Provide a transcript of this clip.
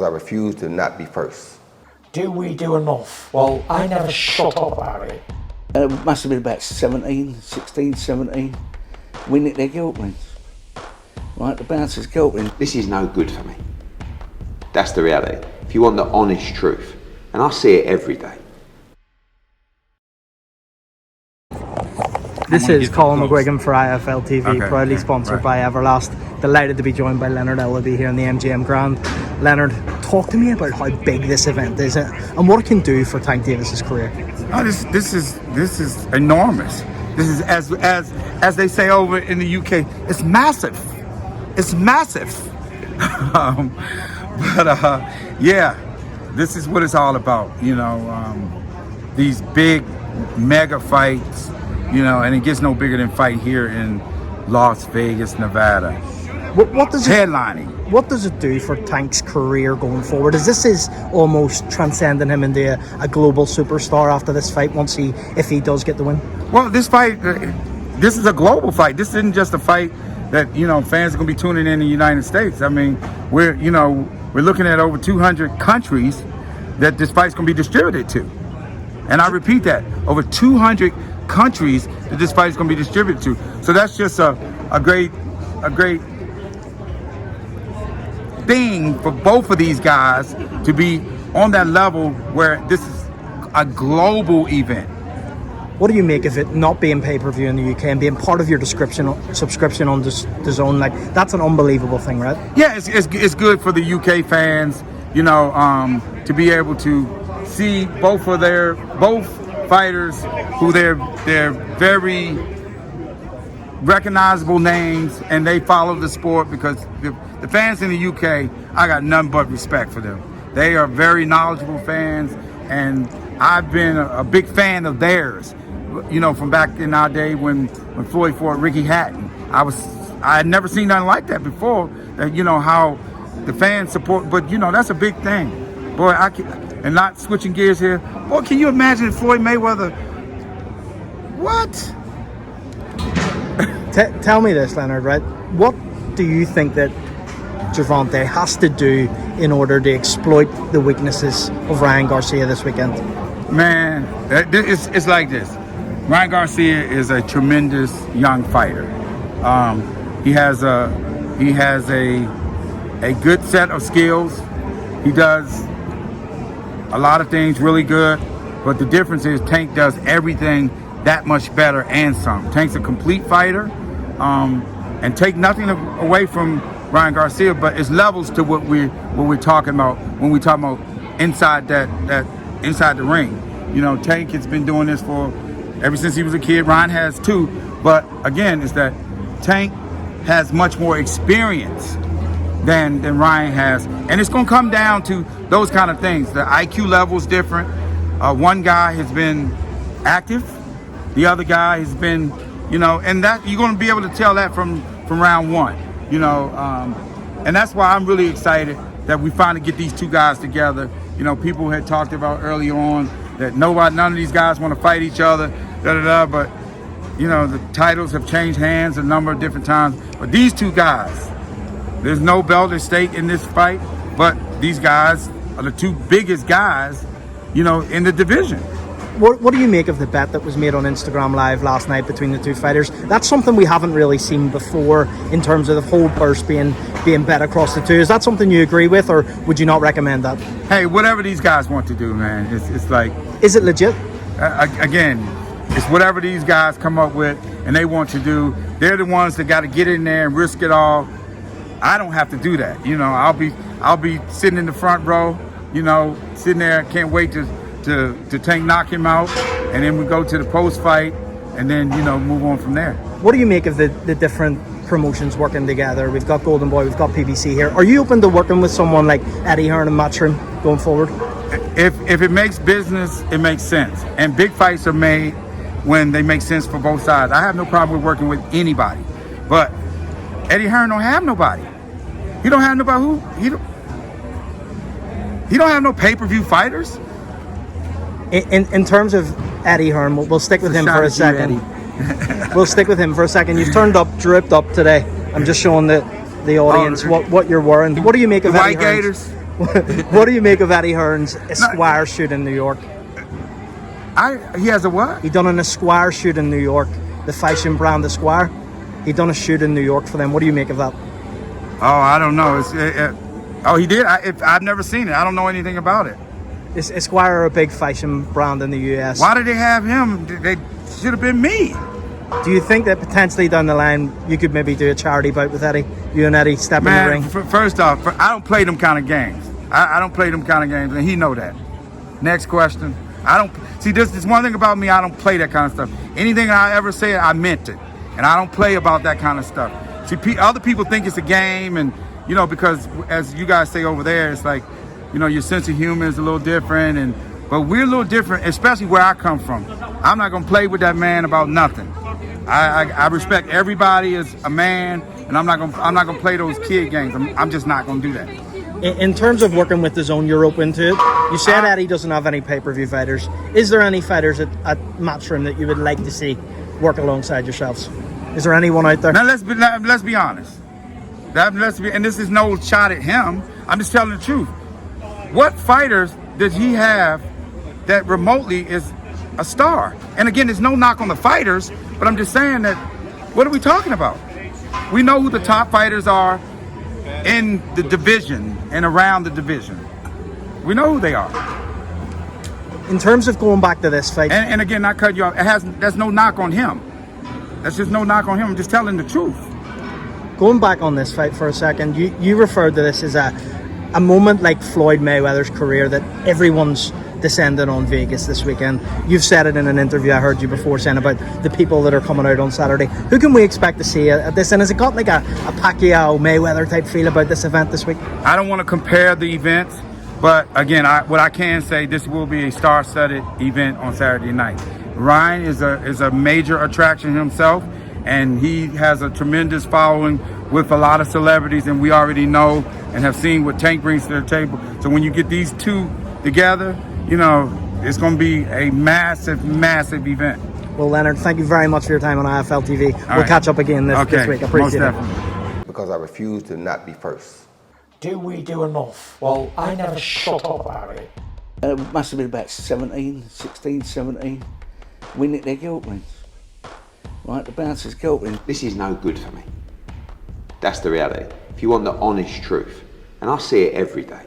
I refuse to not be first. Do we do enough? Well, I never shut up about it. It must have been about 16, 17. We nicked their guilt rings. Right, the bouncer's guilt ring. This is no good for me. That's the reality. If you want the honest truth, and I see it every day. This is Colin McGuigan for IFL TV, proudly sponsored by Everlast. Delighted to be joined by Leonard Ellerbe here in the MGM Grand. Leonard, talk to me about how big this event is and what it can do for Tank Davis's career. Oh, this is enormous. This is as they say over in the UK, it's massive. It's massive. Yeah, this is what it's all about. You know, these big mega fights. You know, and it gets no bigger than fight here in Las Vegas, Nevada. What does headlining? What does it do for Tank's career going forward? Is this almost transcending him into a global superstar after this fight? If he does get the win? Well, this fight, this is a global fight. This isn't just a fight that fans are going to be tuning in the United States. I mean, we're looking at over 200 countries that this fight's going to be distributed to, and I repeat that, over 200 countries that this fight is going to be distributed to. So that's just a great thing for both of these guys to be on that level where this is a global event. What do you make of it not being pay-per-view in the UK and being part of your subscription on the zone? Like, that's an unbelievable thing, right? Yeah, it's good for the UK fans, to be able to see both fighters who they're very recognizable names, and they follow the sport because the fans in the UK, I got none but respect for them. They are very knowledgeable fans, and I've been a big fan of theirs. From back in our day when Floyd fought Ricky Hatton, I had never seen nothing like that before. How the fans support, but that's a big thing, boy. And not switching gears here. Boy, can you imagine Floyd Mayweather? What? Tell me this, Leonard, right? What do you think that Gervonta has to do in order to exploit the weaknesses of Ryan Garcia this weekend? Man, it's like this. Ryan Garcia is a tremendous young fighter. He has a good set of skills. He does a lot of things really good, but the difference is Tank does everything that much better and some. Tank's a complete fighter, and take nothing away from Ryan Garcia, but it's levels to what we're talking about when we talk about inside inside the ring. Tank has been doing this ever since he was a kid. Ryan has too, but again, it's that Tank has much more experience than Ryan has, and it's going to come down to those kind of things. The IQ level is different. One guy has been active, the other guy has been, and that you're going to be able to tell that from round one, and that's why I'm really excited that we finally get these two guys together. People had talked about early on that none of these guys want to fight each other, but the titles have changed hands a number of different times. But these two guys, there's no belt at stake in this fight, but these guys are the two biggest guys, in the division. What do you make of the bet that was made on Instagram Live last night between the two fighters? That's something we haven't really seen before in terms of the whole purse being bet across the two. Is that something you agree with, or would you not recommend that? Hey, whatever these guys want to do, man, it's like... Is it legit? Again, it's whatever these guys come up with and they want to do. They're the ones that got to get in there and risk it all. I don't have to do that. I'll be sitting in the front row, sitting there, can't wait to Tank knock him out, and then we go to the post fight, and then move on from there. What do you make of the different promotions working together? We've got Golden Boy, we've got PBC here. Are you open to working with someone like Eddie Hearn and Matchroom going forward? If it makes business, it makes sense, and big fights are made when they make sense for both sides. I have no problem with working with anybody, but Eddie Hearn don't have nobody. He don't have nobody he don't have no pay-per-view fighters. In terms of Eddie Hearn, we'll stick with him for a second. We'll stick with him for a second. You've turned up, dripped up today. I'm just showing the audience what you're wearing. What do you make of the Eddie white Hearn's? Gators? What do you make of Eddie Hearn's Esquire shoot in New York? He has a what? He done an Esquire shoot in New York, the fashion brand Esquire. He done a shoot in New York for them. What do you make of that? Oh, I don't know. Oh, he did? I've never seen it. I don't know anything about it. Is Esquire a big fashion brand in the US? Why did they have him? They should have been me. Do you think that potentially down the line you could maybe do a charity bout with Eddie? You and Eddie step in the ring? First off, I don't play them kind of games. I don't play them kind of games, and he know that. Next question. I don't see. This one thing about me. I don't play that kind of stuff. Anything I ever say, I meant it, and I don't play about that kind of stuff. See, other people think it's a game, and because as you guys say over there, it's like, your sense of humor is a little different, but we're a little different, especially where I come from. I'm not gonna play with that man about nothing. I respect everybody as a man, and I'm not gonna play those kid games. I'm just not gonna do that. In terms of working with the zone, you're open to it. You said Eddie doesn't have any pay-per-view fighters. Is there any fighters at Matchroom that you would like to see work alongside yourselves? Is there anyone out there? Now let's be honest. And this is no shot at him. I'm just telling the truth. What fighters does he have that remotely is a star? And again, there's no knock on the fighters, but I'm just saying that, what are we talking about? We know who the top fighters are in the division and around the division. We know who they are. In terms of going back to this fight, And again, not cut you off. That's no knock on him. That's just no knock on him. I'm just telling the truth. going back on this fight for a second, you referred to this as a moment like Floyd Mayweather's career that everyone's descending on Vegas this weekend. You've said it in an interview I heard you before saying about the people that are coming out on Saturday. Who can we expect to see at this? And has it got like a Pacquiao Mayweather type feel about this event this week? I don't want to compare the events, but again, what I can say, this will be a star-studded event on Saturday night. Ryan is a major attraction himself, and he has a tremendous following with a lot of celebrities, and we already know and have seen what Tank brings to the table. So when you get these two together, you know, it's going to be a massive, massive event. Well, Leonard, thank you very much for your time on IFL TV. We'll right. catch up again this week. I appreciate it. Because I refuse to not be first. Do we do enough? Well, I never shut up about it. It must have been about 17. We nicked their guilt rings. Right, the bouncer's guilt rings. This is no good for me. That's the reality. If you want the honest truth, and I see it every day,